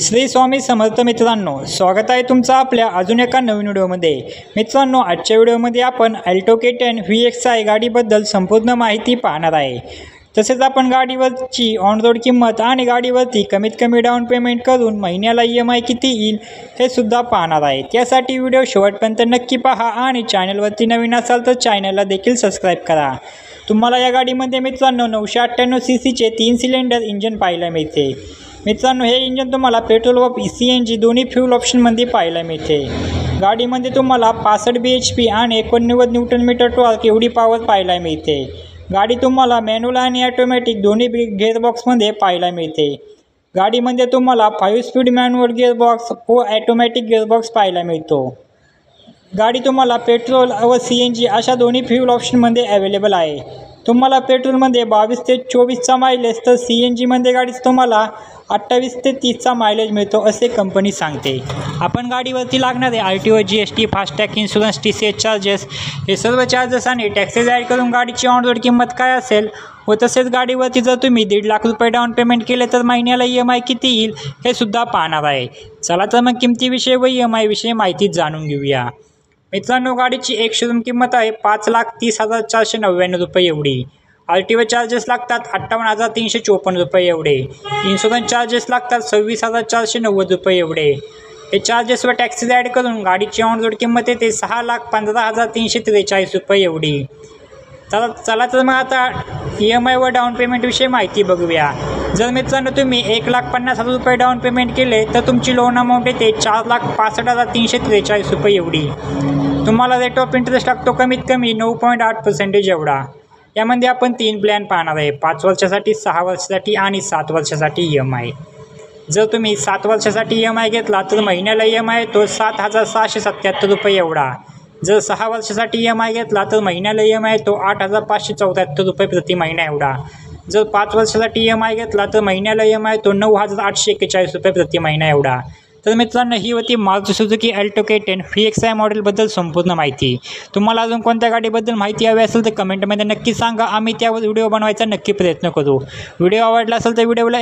श्री स्वामी समर्थ मित्रांनो, स्वागत आहे तुमचं आपल्या अजून एका नवीन व्हिडिओमध्ये। मित्रांनो, आजच्या व्हिडिओमध्ये आपण अल्टो K10 VXi गाडीबद्दल संपूर्ण माहिती पाहणार आहे। तसेच आपण गाडीवरची ऑन रोड किंमत आणि गाडीवरती कमीत कमी डाऊन पेमेंट करून महिन्याला EMI किती येईल हे सुद्धा पाहणार आहे। त्यासाठी व्हिडिओ शेवटपर्यंत नक्की पहा आणि चॅनलवरती नवीन असाल तर चॅनलला देखील सबस्क्राइब करा। तुम्हाला या गाडीमध्ये मित्रांनो 998 सीसीचे 3 सिलेंडर इंजन पाहायला मिळते। मित्रांनो, हे इंजन तुम्हाला पेट्रोल व CNG दोन्ही फ्यूल ऑप्शनमध्ये पाहायला मिळते। गाडीमध्ये तुम्हाला 65 bhp आणि 89 न्यूटन मीटर टॉर्क एवढी पॉवर पाहायला मिळते। गाडी तुम्हाला मॅन्युअल आणि ऑटोमॅटिक दोन्ही गिअरबॉक्समध्ये पाहायला मिळते। गाडीमध्ये तुम्हाला 5 स्पीड मॅन्युअल गिअरबॉक्स व ऑटोमॅटिक गिअरबॉक्स पाहायला मिळतो। गाडी तुम्हाला पेट्रोल व CNG अशा दोन्ही फ्यूल ऑप्शनमध्ये अवेलेबल आहे। तुम्हाला पेट्रोलमध्ये 22 ते 24चा मायलेज तर CNGमध्ये गाडीत तुम्हाला 28 ते 30चा मायलेज मिळतो असे कंपनी सांगते। आपण गाडीवरती लागणारे RTO, GST, FASTag, insurance, TCS charges हे सर्व चार्जेस आणि टॅक्सेस ॲड करून गाडीची ऑन रोड किंमत काय असेल व तसेच गाडीवरती जर तुम्ही 1.5 लाख रुपये डाऊन पेमेंट केले तर महिन्याला EMI किती येईल हे सुद्धा पाहणार आहे। चला तर मग किमतीविषयी व EMI विषयी माहिती जाणून घेऊया। मित्रांनो, गाडीची एक शोरूम किंमत आहे 5,30,499 रुपये एवढी। RTO चार्जेस लागतात 58,354 रुपये एवढे। इन्शुरन्स चार्जेस लागतात 26,490 रुपये एवढे। हे चार्जेस व टॅक्सेस ॲड करून गाडीची ऑन रोड किंमत येते 6,15,343 रुपये एवढी। चला तर मग आता EMI व डाऊन पेमेंटविषयी माहिती बघूया। जर मित्रांनो तुम्ही 1,50,000 रुपये डाऊन पेमेंट केले तर तुमची लोन अमाऊंट येते 4,65,343 रुपये एवढी। तुम्हाला रेट ऑफ इंटरेस्ट लागतो कमीत कमी 9.8% एवढा। यामध्ये आपण 3 प्लॅन पाहणार आहे, 5 वर्षासाठी, 6 वर्षासाठी आणि 7 वर्षासाठी EMI। जर तुम्ही 7 वर्षासाठी EMI घेतला तर महिन्याला EMI येतो 7,677 रुपये एवढा। जर 6 वर्षासाठी EMI घेतला तर महिन्याला EMI येतो 8,574 रुपये प्रति महिना एवढा। जर 5 वर्षासाठी EMI घेतला तर महिन्याला EMI येतो 9,841 रुपये प्रति महिना एवढा। तर मित्रांनो, ही होती Maruti Suzuki Alto K10 VXi मॉडेलबद्दल संपूर्ण माहिती। तुम्हाला अजून कोणत्या गाडीबद्दल माहिती हवी असेल तर कमेंटमध्ये नक्की सांगा, आम्ही त्यावर व्हिडिओ बनवायचा नक्की प्रयत्न करू। व्हिडिओ आवडला असेल तर व्हिडिओला